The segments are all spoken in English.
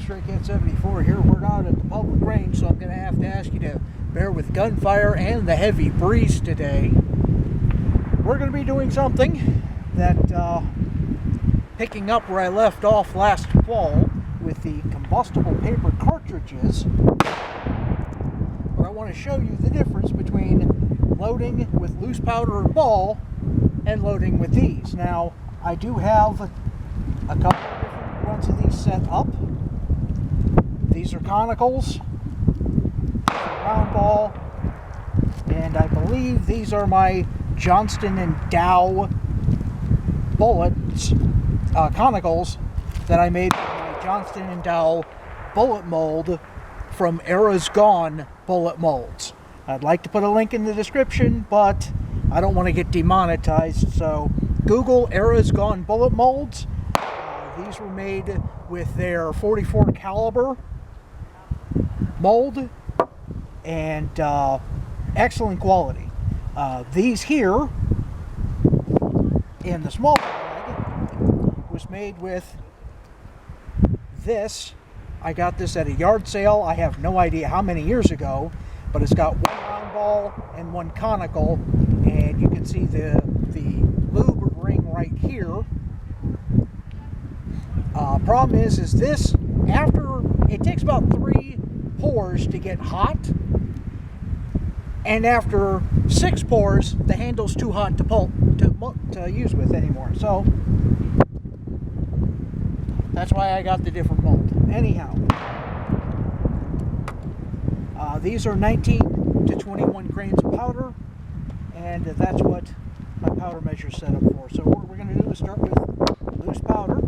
Stray Cat 74 here. We're out at the public range, so I'm going to have to ask you to bear with gunfire and the heavy breeze today. We're going to be doing something that, picking up where I left off last fall with the combustible paper cartridges. But I want to show you the difference between loading with loose powder and ball and loading with these. Now, I do have a couple of different ones of these set up. These are conicals, roundball, and I believe these are my Johnston and Dow bullets, conicals that I made with my Johnston and Dow bullet mold from Eras Gone bullet molds. I'd like to put a link in the description, but I don't want to get demonetized, so Google Eras Gone bullet molds. These were made with their 44 caliber mold and excellent quality. These here in the small bag was made with this. I got this at a yard sale. I have no idea how many years ago, but it's got one round ball and one conical, and you can see the lube ring right here. Problem is this, after it takes about 3 pours to get hot, and after 6 pours the handle's too hot to use with anymore. So that's why I got the different mold. Anyhow, these are 19 to 21 grains of powder, and that's what my powder measure is set up for. So what we're going to do is start with loose powder.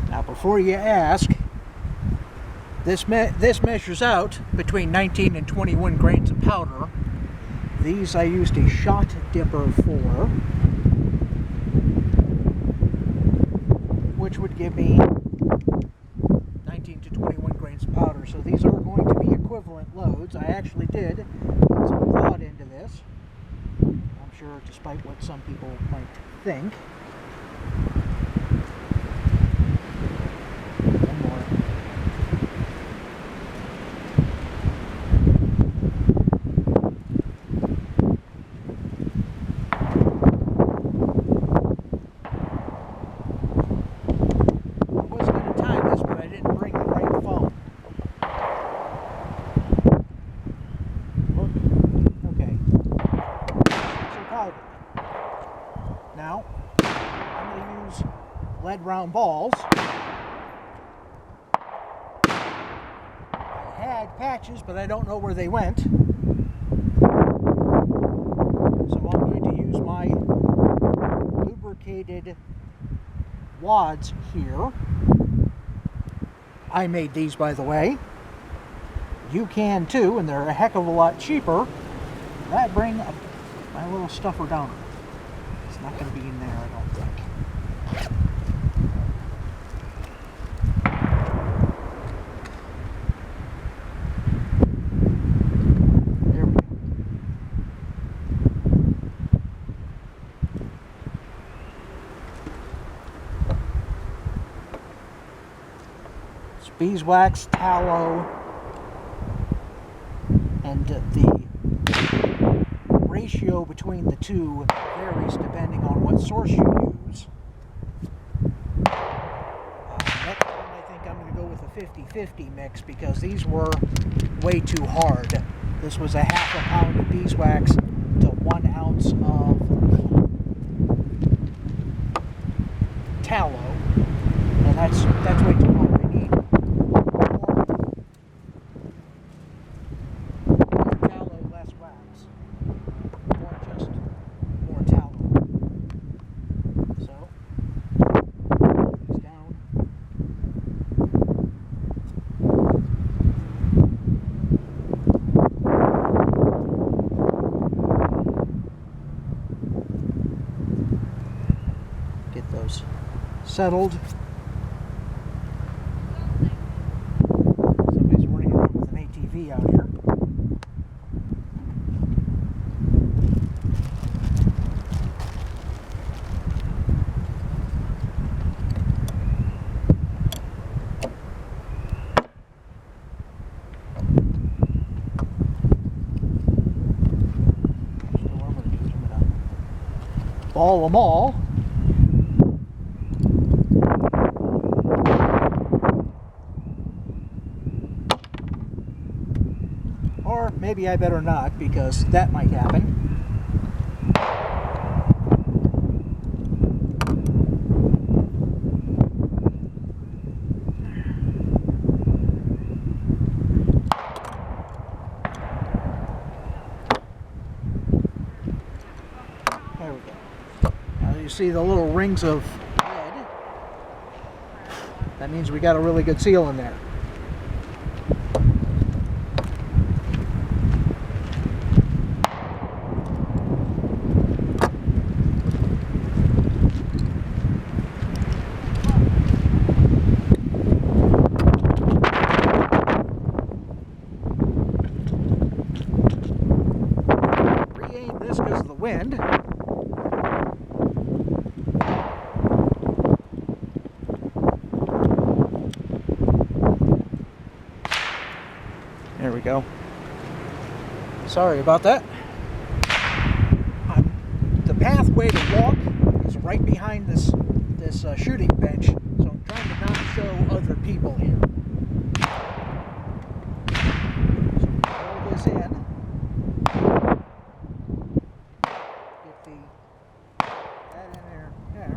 Now, before you ask, this measures out between 19 and 21 grains of powder. These I used a shot dipper for, which would give me 19 to 21 grains of powder. So these are going to be equivalent loads. I actually did put some thought into this. I'm sure, despite what some people might think. Now, I'm going to use lead round balls. I had patches, but I don't know where they went. So I'm going to use my lubricated wads here. I made these, by the way. You can too, and they're a heck of a lot cheaper. That bring my little stuffer down. It's not going to be in there, I don't think. There we go. It's beeswax, tallow, and the ratio between the two varies depending on what source you use. Next time I think I'm going to go with a 50-50 mix because these were way too hard. This was a half a pound of beeswax to 1 ounce of tallow, and that's way too hard. I need more tallow, less wax. Or just more tallow. So, put these down. settled. Somebody's running around with an ATV out here. Ball them all. Or maybe I better not, because that might happen. There we go. Now you see the little rings of red. That means we got a really good seal in there. Re-aim this because of the wind. There we go. Sorry about that. The pathway to walk is right behind this shooting bench, so I'm trying to not show other people here. So we roll this in. Get that in there. There.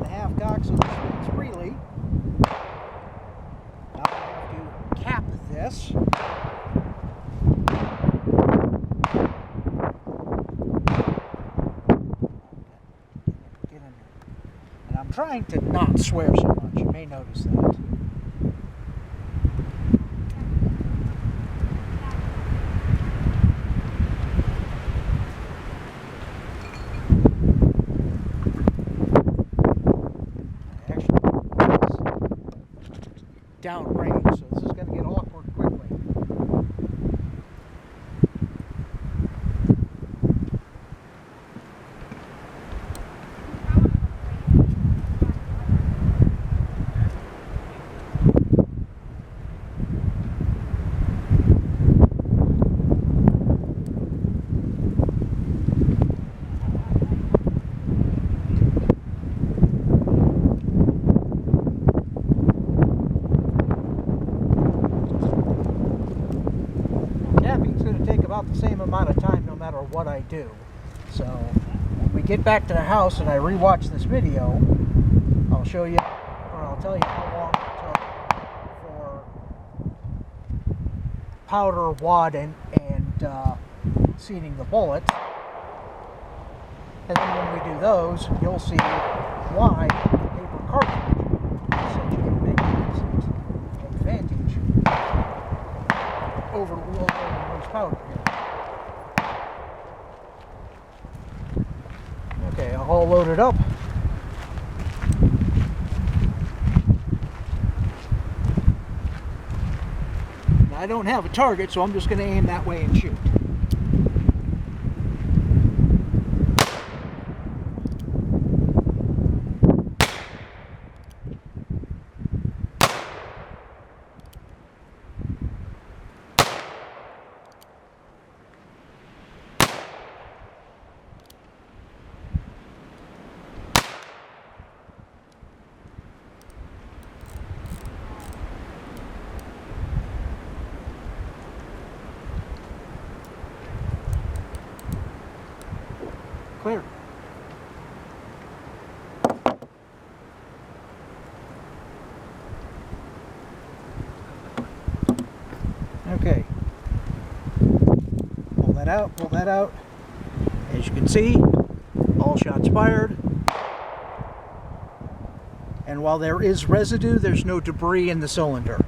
1.5 cock so this spins freely. Now I have to cap this. Get in there. And I'm trying to not swear so much. You may notice that. Downrange, so this is going to get awkward quickly. Capping's going to take about the same amount of time no matter what I do. So when we get back to the house and I rewatch this video, I'll show you, or I'll tell you how long it took for powder, wad, and seating the bullet. And then when we do those, you'll see why the paper cartridge is such a magnificent advantage over the loose powder here. Okay, all loaded up. Now, I don't have a target, so I'm just going to aim that way and shoot. Clear. Okay. Pull that out, pull that out. As you can see, all shots fired. And while there is residue, there's no debris in the cylinder.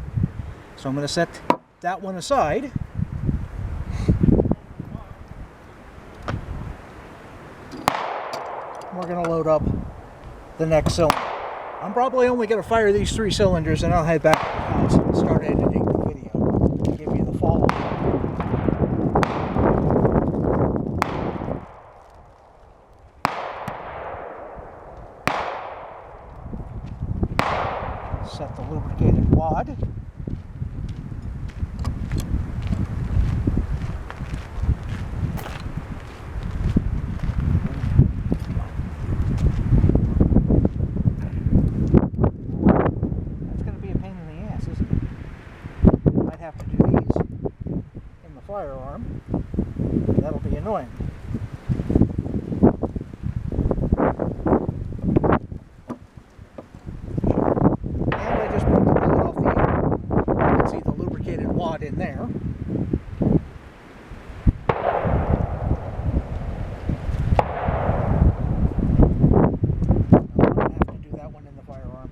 So I'm going to set that one aside. we're going to load up the next cylinder. I'm probably only going to fire these 3 cylinders, and I'll head back to the house and start editing the video to give you the follow-up. Set the lubricated wad. Firearm. That'll be annoying. And I just broke the bullet off the end. You can see the lubricated wad in there. I'm going to have to do that one in the firearm.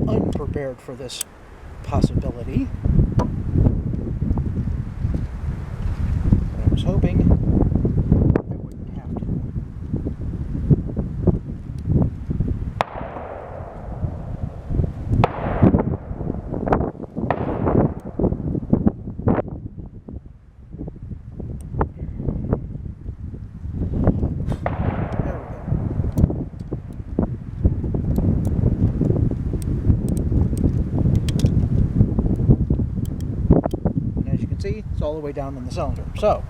Unprepared for this possibility. But I was hoping I wouldn't have to. See, it's all the way down in the cylinder. So,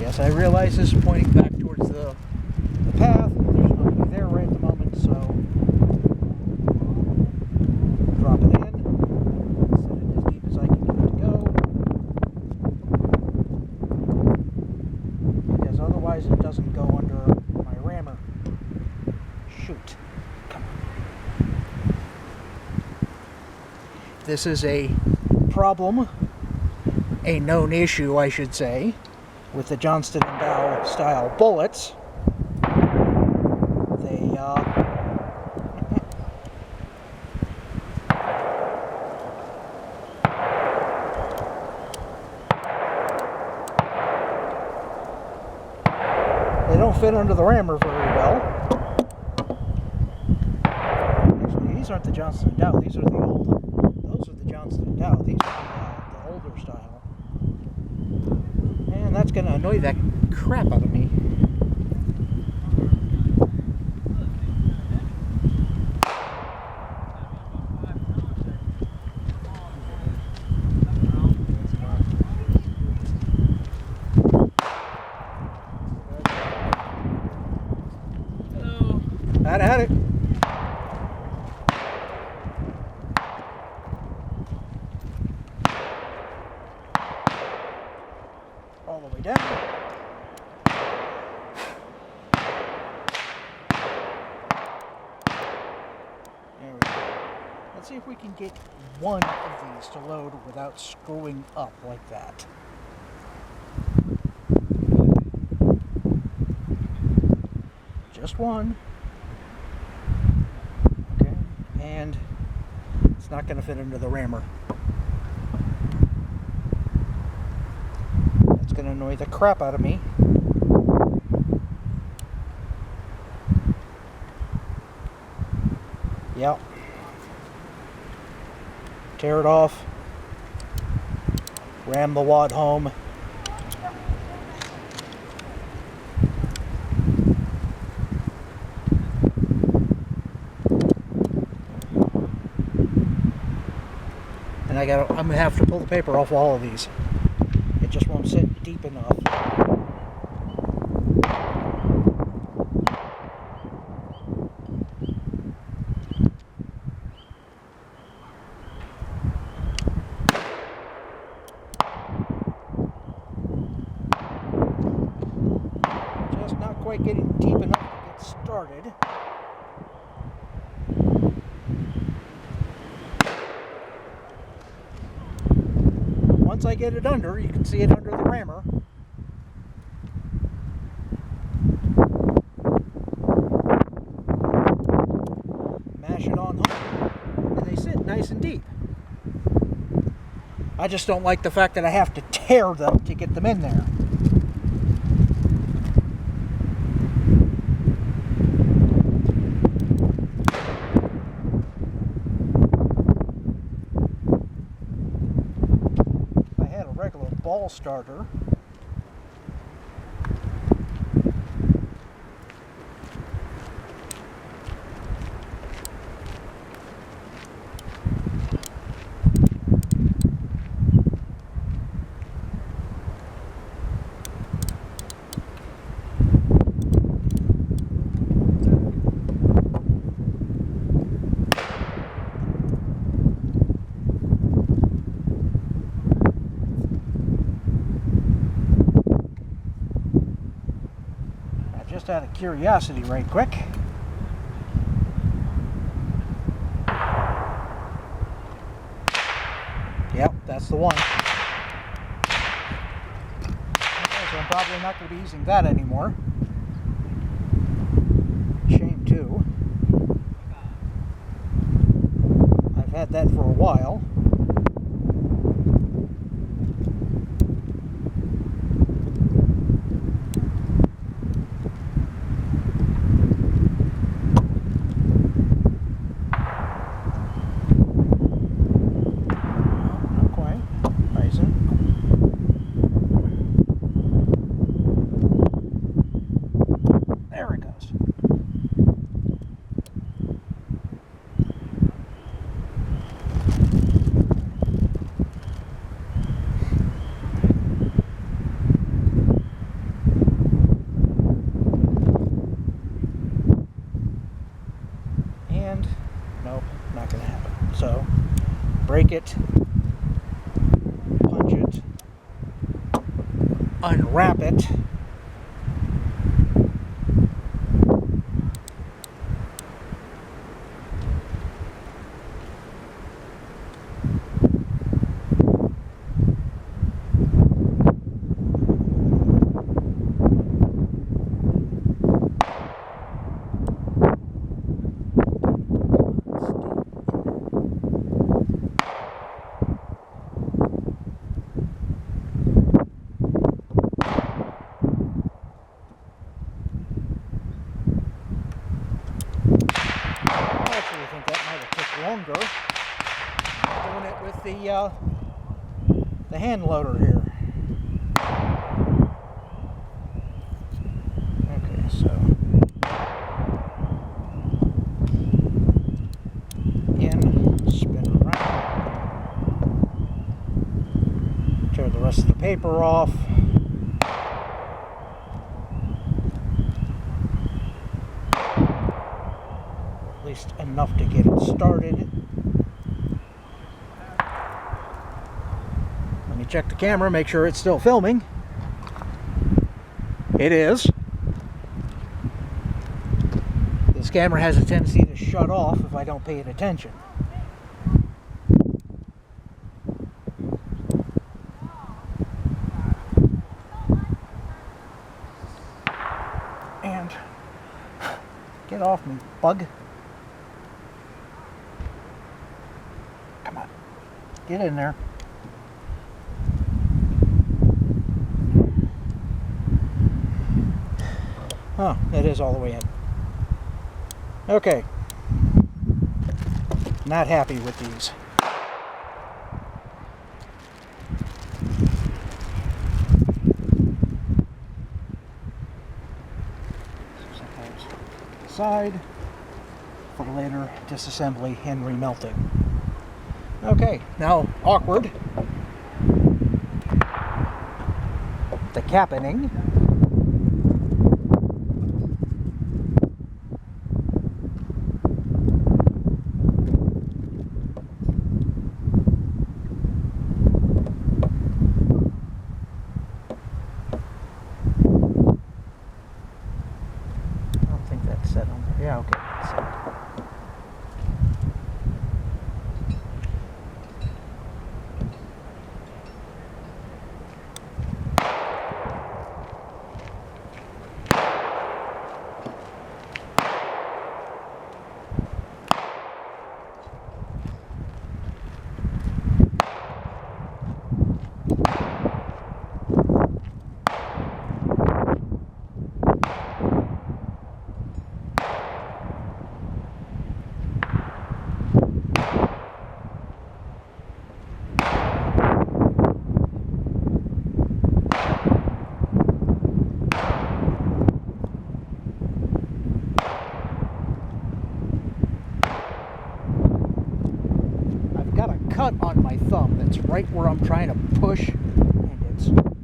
yes, I realize this is pointing back towards the path. There's nobody there right at the moment, so drop it in, set it as deep as I can get it to go, because otherwise it doesn't go under my rammer. Shoot. This is a problem, a known issue, I should say, with the Johnston and Dow style bullets. They don't fit under the rammer very well. Actually, these aren't the Johnston and Dow, these are the old. Those are the Johnston and Dow. These are the older style. And that's going to annoy that crap out of me. Hello. Had it. All the way down. There we go. Let's see if we can get one of these to load without screwing up like that. Just one. Okay, and it's not going to fit into the rammer. Going to annoy the crap out of me. Yep. Tear it off. Ram the wad home. And I'm going to have to pull the paper off all of these. It just won't sit deep enough. Just not quite getting deep enough to get started. once I get it under, you can see it under the rammer. Mash it on home, and they sit nice and deep. I just don't like the fact that I have to tear them to get them in there. If I had a regular ball starter, just out of curiosity right quick, yep, that's the one. Okay, so I'm probably not going to be using that anymore. Shame too. I've had that for a while. So, break it, punch it, unwrap it, longer doing it with the hand loader here. Okay, so in, spin around, tear the rest of the paper off. At least enough to get it started. Let me check the camera, make sure it's still filming. It is. This camera has a tendency to shut off if I don't pay it attention. And get off me, bug. Come on, get in there. Oh, it is all the way in. Okay. Not happy with these. Sometimes to the side for later disassembly and remelting. Okay, now awkward. The capping. Yeah, okay. So. cut on my thumb that's right where I'm trying to push, and it's painful.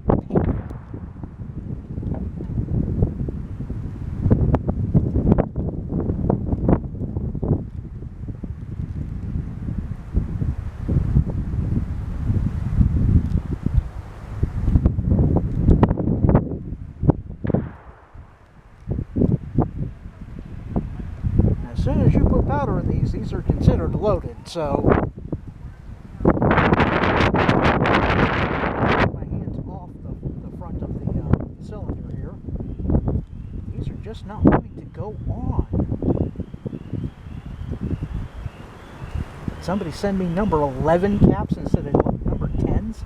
As soon as you put powder in these are considered loaded, so my hands off the front of the cylinder here. These are just not wanting to go on. Somebody send me number 11 caps instead of number 10s.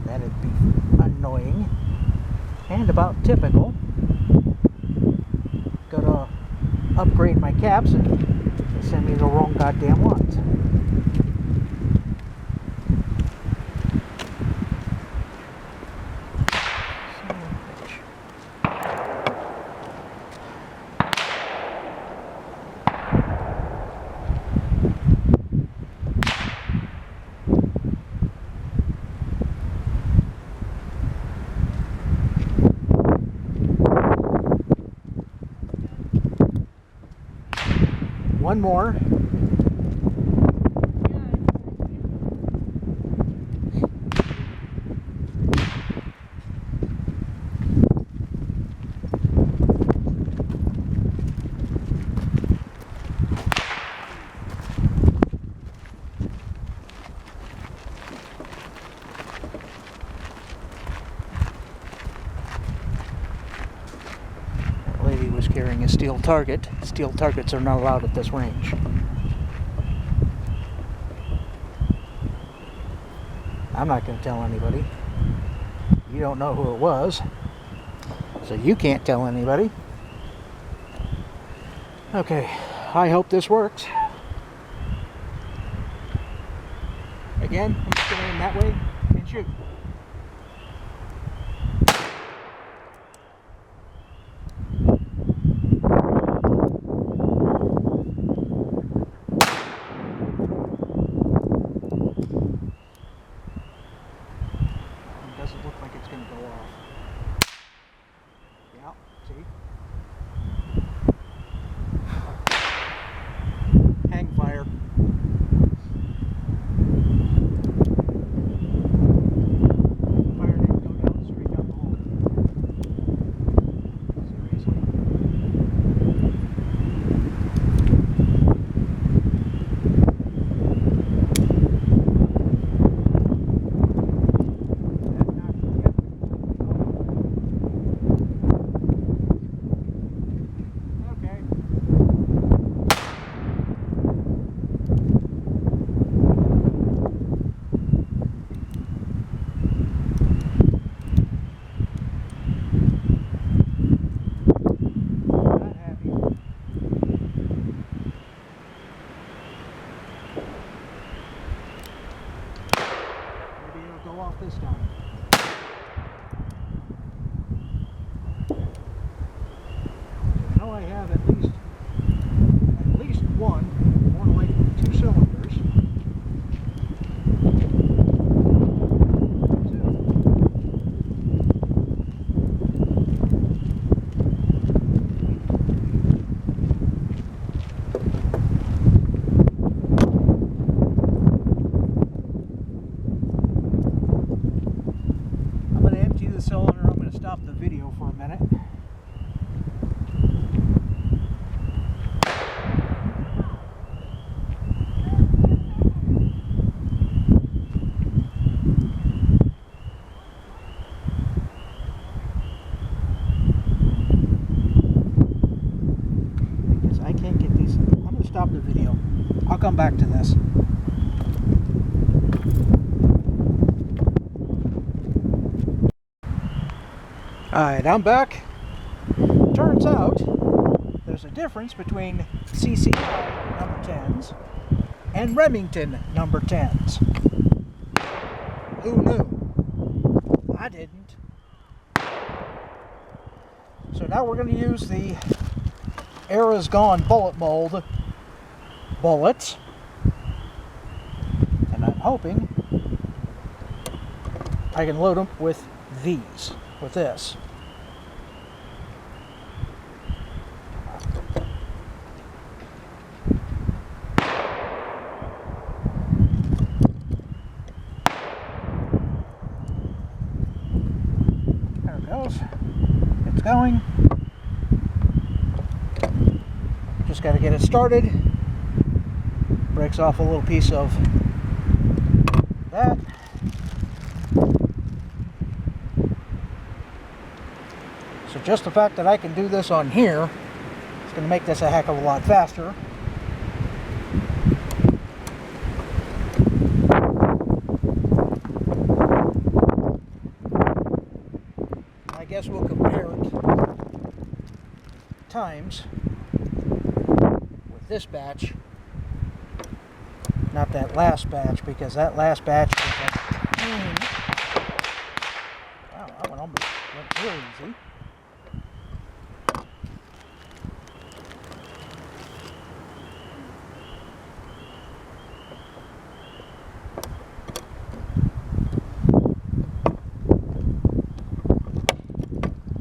That'd be annoying and about typical. Gotta upgrade my caps and they send me the wrong goddamn ones. One more. That lady was carrying a steel target. Steel targets are not allowed at this range. I'm not going to tell anybody. You don't know who it was, so you can't tell anybody. Okay, I hope this works. Again, I'm just going to aim that way and shoot. Doesn't look like it's going to go off. Yeah, see? Hang fire. Fire didn't go down straight down the hole. Seriously? Go off this time. I know I have at least one, more likely 2 cylinders. Cylinder. I'm going to stop the video for a minute. Because I can't get these. I'm going to stop the video. I'll come back to this. Alright, I'm back. Turns out there's a difference between CCI number 10s and Remington number 10s. Who knew? I didn't. now we're going to use the Era's Gone bullet mold bullets. And I'm hoping I can load them with these, with this. There it goes. It's going. Just got to get it started. Breaks off a little piece of that. So just the fact that I can do this on here is going to make this a heck of a lot faster. I guess we'll compare it times with this batch, not that last batch, because that last batch was like, wow, that one almost went real easy.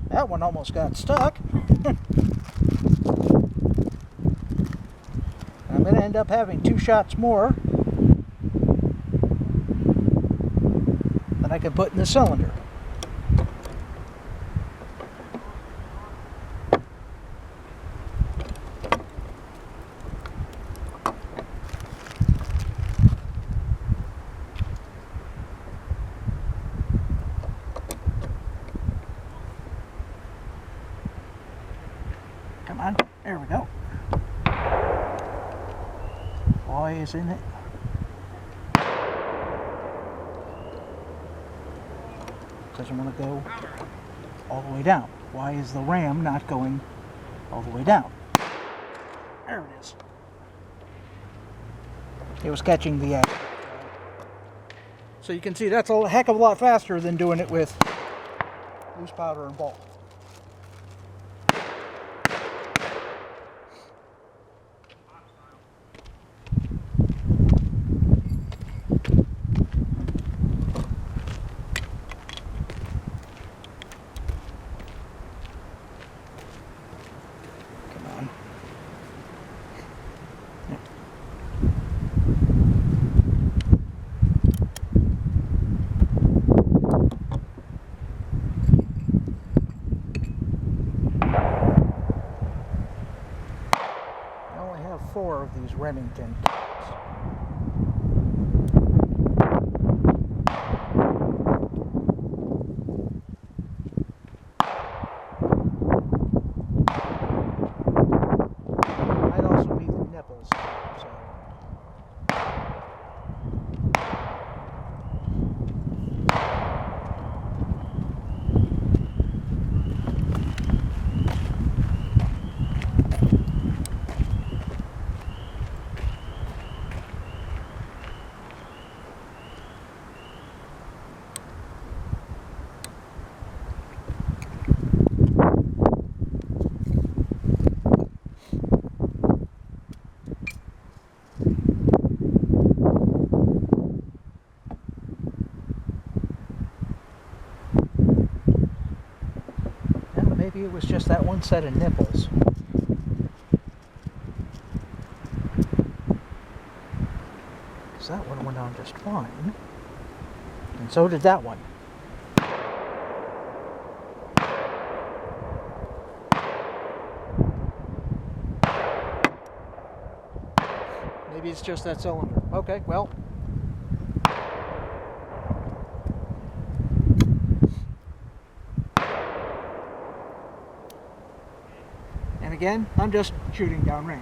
That one almost got stuck. I'm going to end up having 2 shots more than I can put in the cylinder. Come on, there we go. Why is in it? Doesn't want to go all the way down. Why is the ram not going all the way down? There it is. It was catching the edge. So you can see that's a heck of a lot faster than doing it with loose powder and ball. Of these Remington caps. Might also be the nipples. So. Maybe it was just that one set of nipples. Because that one went on just fine. And so did that one. Maybe it's just that cylinder. Okay, well. And again, I'm just shooting downrange.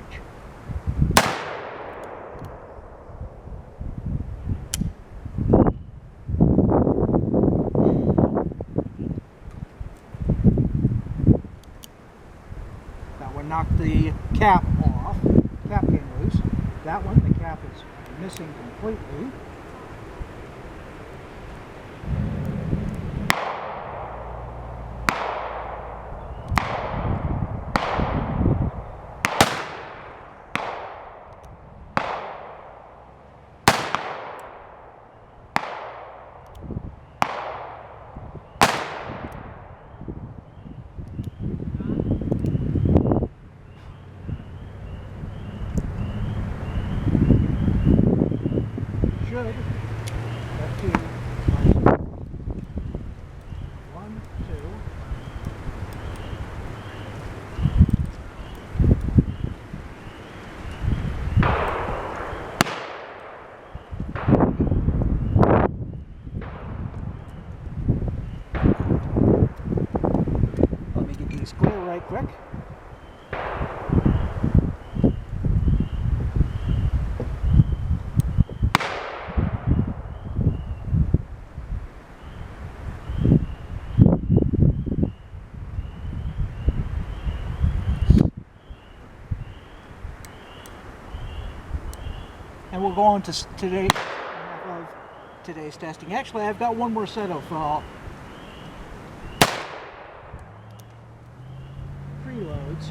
That one knocked the cap off. Cap came loose. That one, the cap is missing completely. 2. 1, 2. Let me get these clear right quick. And we'll go on to today's testing. Actually, I've got one more set of preloads.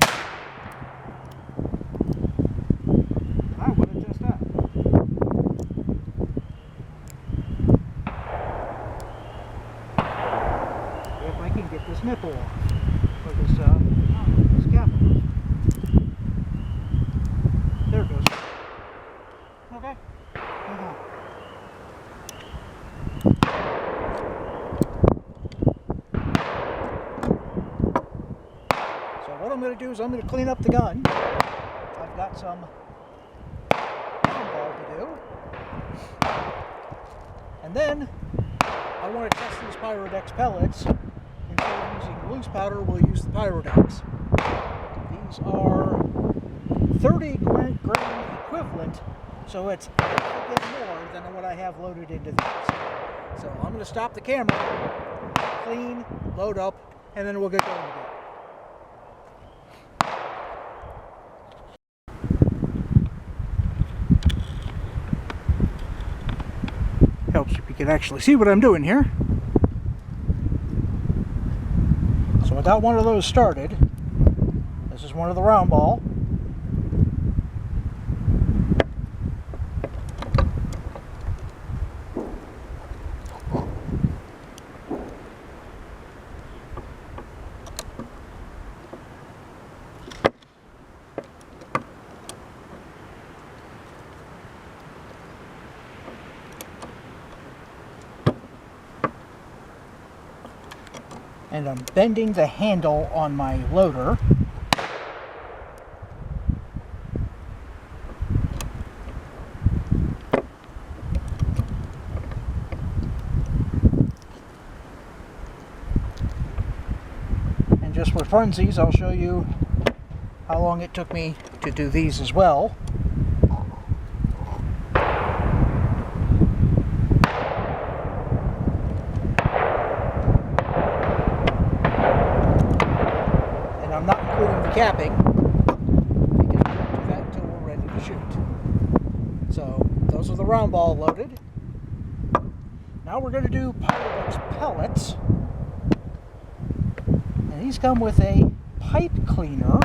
I want to test that. If I can get this nipple off, or this cap off. There it goes. Okay. So what I'm going to do is I'm going to clean up the gun. I've got some roundball to do. And then I want to test these Pyrodex pellets. Instead of using loose powder, we'll use the Pyrodex. These are 30 grain equivalent. So it's a bit more than what I have loaded into these. So I'm going to stop the camera, clean, load up, and then we'll get going again. Helps if you can actually see what I'm doing here. So I got one of those started. This is one of the roundball. And I'm bending the handle on my loader. And just for funsies, I'll show you how long it took me to do these as well. Capping, because we won't do that until we're ready to shoot. So those are the roundball loaded. Now we're going to do Pyrodex pellets, and these come with a pipe cleaner.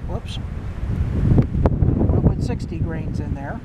Whoops. 60 grains in there.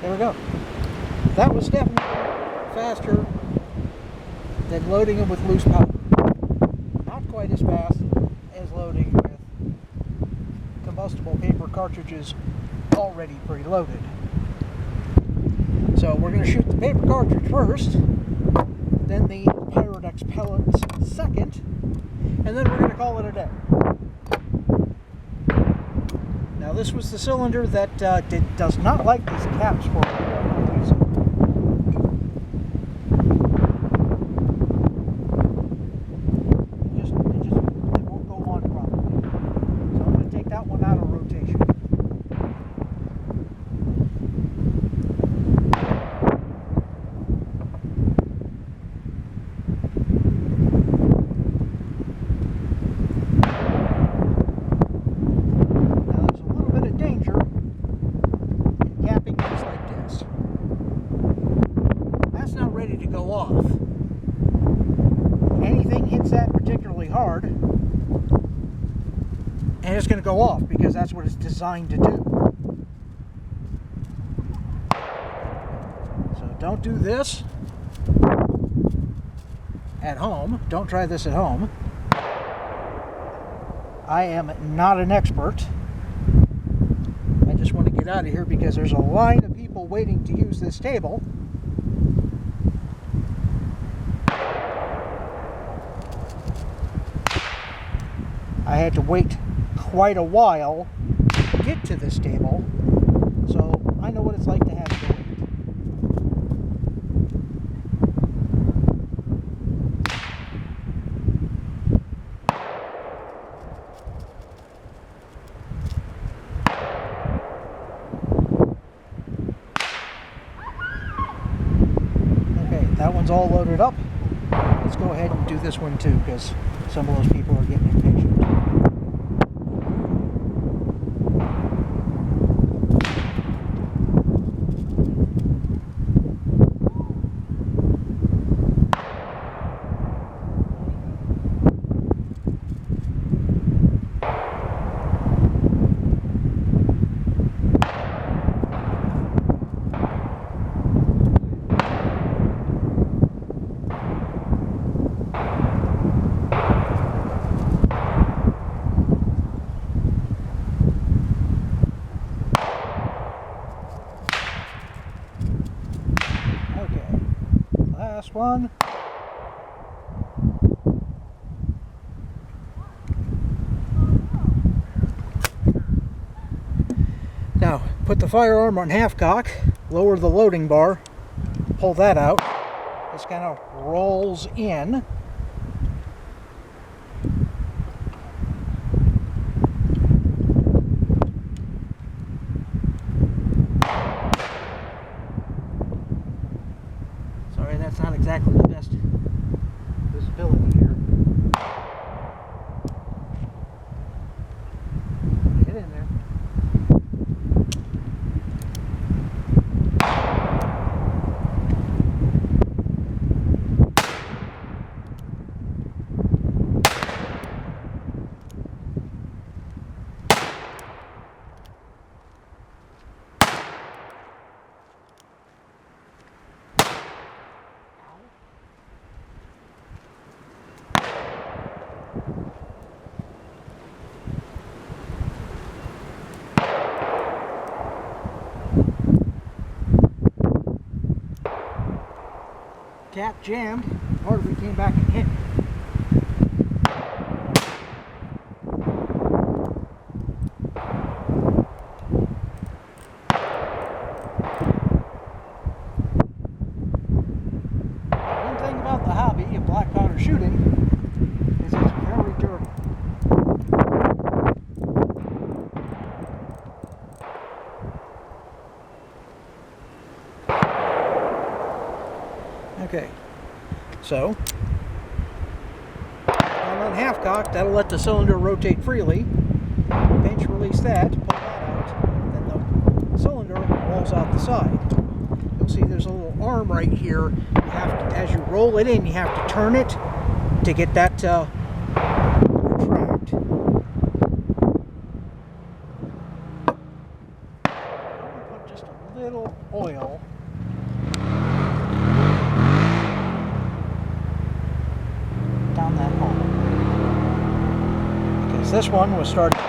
There we go. That was definitely faster than loading them with loose powder. Not quite as fast as loading with combustible paper cartridges already preloaded. So we're going to shoot the paper cartridge first, then the Pyrodex pellets second, and then we're going to call it a day. Now this was the cylinder that does not like these caps for whatever reason. They won't go on properly. So I'm going to take that one out of rotation. Off. Anything hits that particularly hard and it's going to go off because that's what it's designed to do. So don't do this at home. Don't try this at home. I am not an expert. I just want to get out of here because there's a line of people waiting to use this table. I had to wait quite a while to get to this table, so I know what it's like to have to wait. Okay, that one's all loaded up. Let's go ahead and do this one too, because some of those people are getting impatient. Last one. Now, put the firearm on half cock, lower the loading bar, pull that out. This kind of rolls in. That's not exactly the best visibility here. Get in there. Cap jammed, part of it came back and hit me. One thing about the hobby of black powder shooting is it's very dirty. Okay, so on half cock, that'll let the cylinder rotate freely. Pinch release that, pull that out, then the cylinder rolls out the side. You'll see there's a little arm right here. You have to, as you roll it in, you have to turn it to get that retract. Put just a little oil. Down that hole, because this one was starting to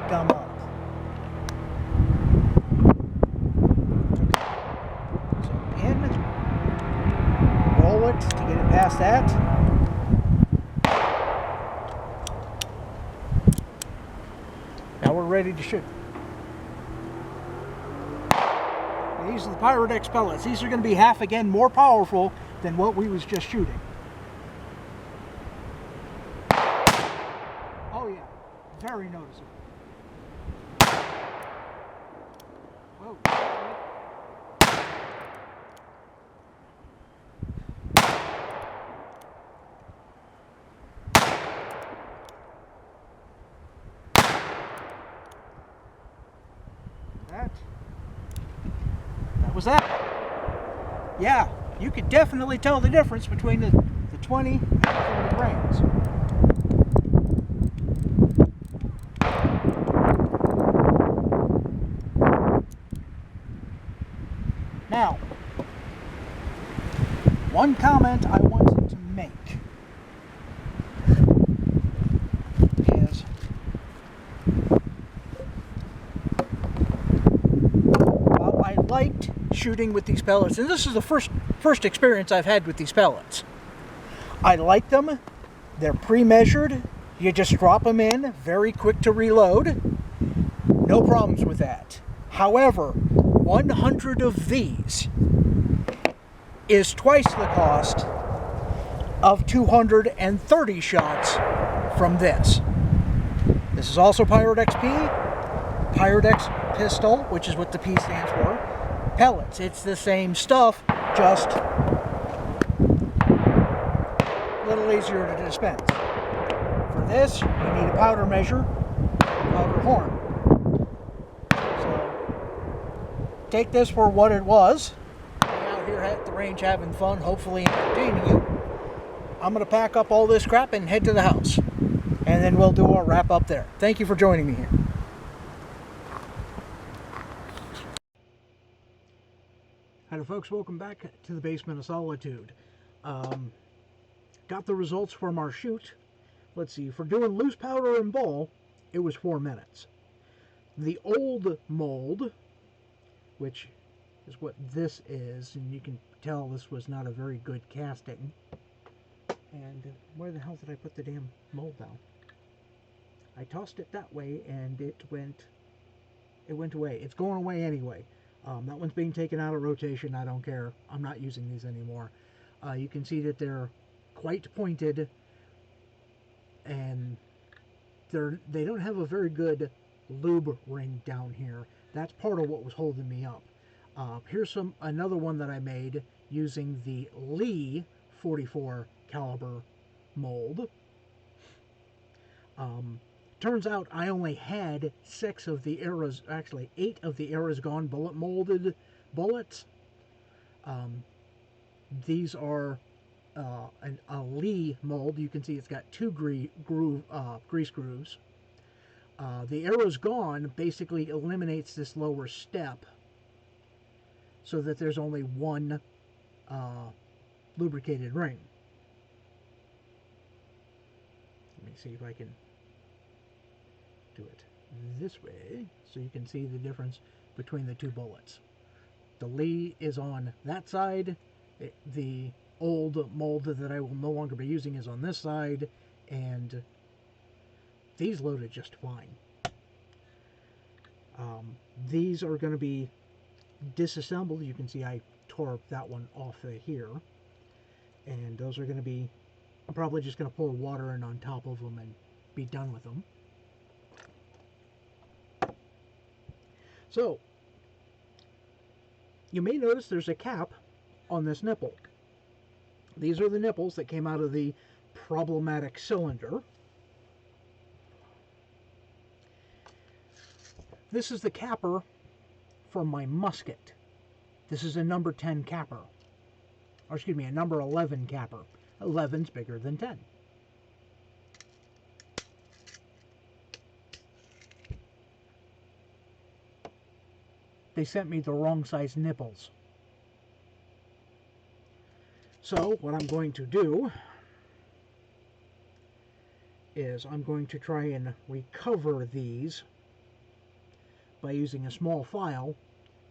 gum up. Okay. So in past that. Now we're ready to shoot. These are the Pyrodex pellets. These are going to be half again more powerful than what we was just shooting. Oh yeah, very noticeable. Whoa. That was that. Yeah, you could definitely tell the difference between the 20 and the 30 grains. Now, one comment I wanted to make is while I liked shooting with these pellets, and this is the first experience I've had with these pellets, I like them. They're pre-measured. You just drop them in, very quick to reload. No problems with that. However, 100 of these is twice the cost of 230 shots from this. This is also Pyrodex P, Pyrodex pistol, which is what the P stands for, pellets. It's the same stuff, just a little easier to dispense. For this, you need a powder measure, powder horn. Take this for what it was. Out here at the range having fun, hopefully entertaining you. I'm going to pack up all this crap and head to the house. And then we'll do our wrap up there. Thank you for joining me here. Hello folks, welcome back to the Basement of Solitude. Got the results from our shoot. Let's see, for doing loose powder and ball, it was 4 minutes. The old mold, which is what this is, and you can tell this was not a very good casting. And where the hell did I put the damn mold down? I tossed it that way and it went away. It's going away anyway. That one's being taken out of rotation. I don't care. I'm not using these anymore. You can see that they're quite pointed, and they don't have a very good lube ring down here. That's part of what was holding me up. Here's another one that I made using the Lee 44 caliber mold. Turns out I only had 6 of the Era's, actually 8 of the Era's Gone bullet molded bullets. These are a Lee mold. You can see it's got 2 grease grooves. The Era's Gone basically eliminates this lower step so that there's only one lubricated ring. Let me see if I can do it this way so you can see the difference between the 2 bullets. The Lee is on that side. The old mold that I will no longer be using is on this side, and these loaded just fine. These are going to be disassembled. You can see I tore that one off of here, and those are going to be, I'm probably just going to pour water in on top of them and be done with them. So you may notice there's a cap on this nipple. These are the nipples that came out of the problematic cylinder. This is the capper from my musket. This is a number 10 capper. Or excuse me, a number 11 capper. 11's bigger than 10. They sent me the wrong size nipples. So what I'm going to do is I'm going to try and recover these by using a small file,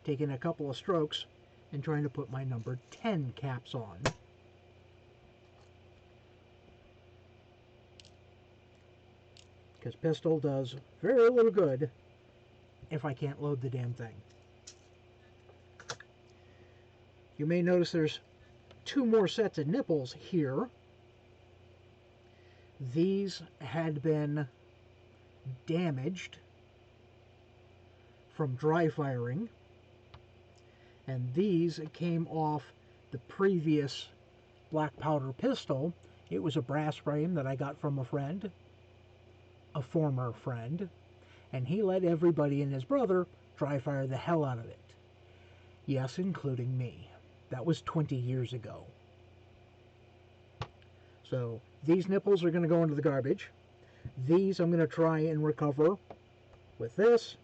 taking a couple of strokes, and trying to put my number 10 caps on. because pistol does very little good if I can't load the damn thing. You may notice there's 2 more sets of nipples here. These had been damaged from dry firing, and these came off the previous black powder pistol. It was a brass frame that I got from a friend, a former friend, and he let everybody and his brother dry fire the hell out of it. Yes, including me. That was 20 years ago. So these nipples are going to go into the garbage. These I'm going to try and recover with this.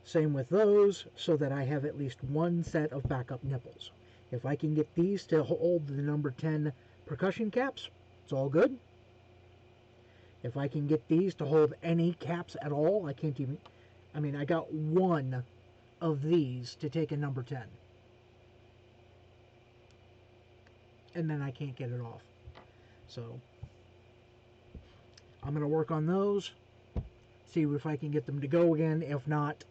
Same with those, so that I have at least 1 set of backup nipples. If I can get these to hold the number 10 percussion caps, it's all good. If I can get these to hold any caps at all, I can't even... I mean, I got 1 of these to take a number 10. And then I can't get it off. So I'm going to work on those, see if I can get them to go again. If not,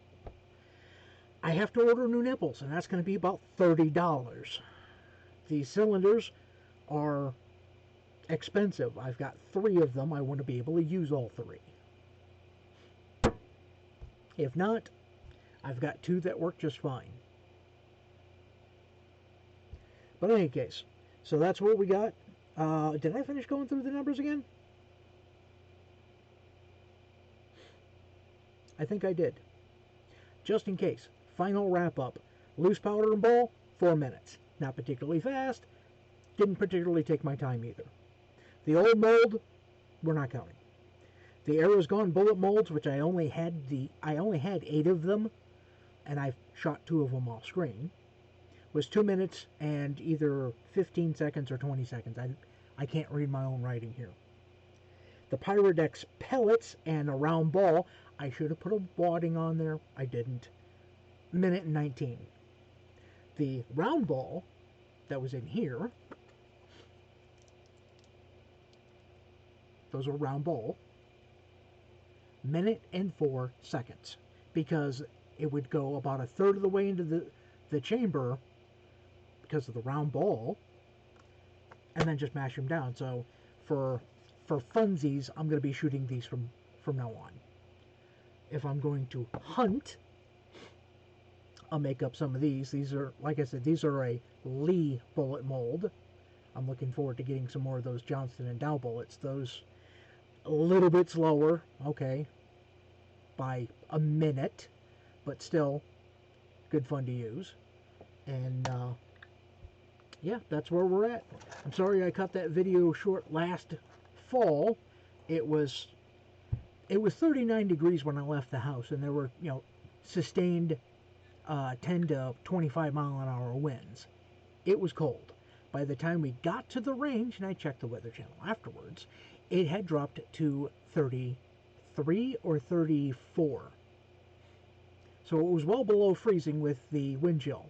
I have to order new nipples, and that's going to be about $30. These cylinders are expensive. I've got 3 of them. I want to be able to use all 3. If not, I've got 2 that work just fine. But in any case, so that's what we got. Did I finish going through the numbers again? I think I did. Just in case. Final wrap up. Loose powder and ball, 4 minutes. Not particularly fast. Didn't particularly take my time either. The old mold, we're not counting. The Arrow's Gone bullet molds, which I only had 8 of them, and I shot 2 of them off screen, was 2 minutes and either 15 seconds or 20 seconds. I can't read my own writing here. The Pyrodex pellets and a round ball, I should have put a wadding on there. I didn't. Minute and 19. The round ball that was in here, those are round ball, minute and 4 seconds, because it would go about 1/3 of the way into the chamber because of the round ball, and then just mash them down. So for funsies, I'm going to be shooting these from now on. If I'm going to hunt, I'll make up some of these. These are, like I said, these are a Lee bullet mold. I'm looking forward to getting some more of those Johnston and Dow bullets. Those a little bit slower, okay, by a minute, but still good fun to use. And yeah, that's where we're at. I'm sorry I cut that video short last fall. It was 39 degrees when I left the house, and there were, sustained 10 to 25 mile an hour winds. It was cold. By the time we got to the range, and I checked the Weather Channel afterwards, it had dropped to 33 or 34. So it was well below freezing with the wind chill.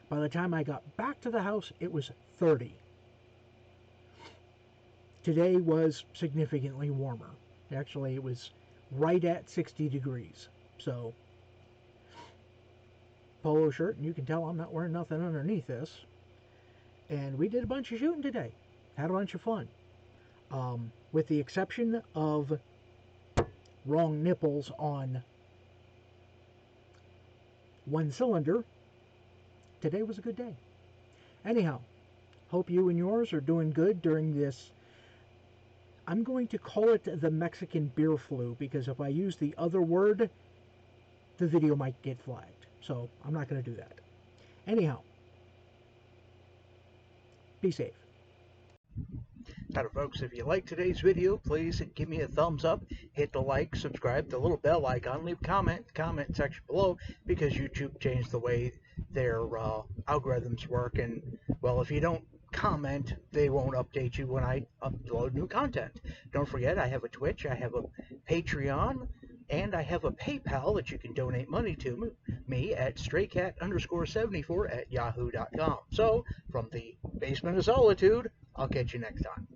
By the time I got back to the house, it was 30. Today was significantly warmer. Actually, it was right at 60 degrees. So, polo shirt, and you can tell I'm not wearing nothing underneath this. And we did a bunch of shooting today. Had a bunch of fun. With the exception of wrong nipples on one cylinder, today was a good day. Anyhow, hope you and yours are doing good during this. I'm going to call it the Mexican beer flu, because if I use the other word, the video might get flagged. So I'm not going to do that. Anyhow, be safe. Now, folks, if you like today's video, please give me a thumbs up, hit the like, subscribe, the little bell icon, leave a comment section below, because YouTube changed the way their algorithms work, and, well, if you don't comment, they won't update you when I upload new content. Don't forget, I have a Twitch, I have a Patreon, and I have a PayPal that you can donate money to me at straycat_74 at yahoo.com. So, from the Basement of Solitude, I'll catch you next time.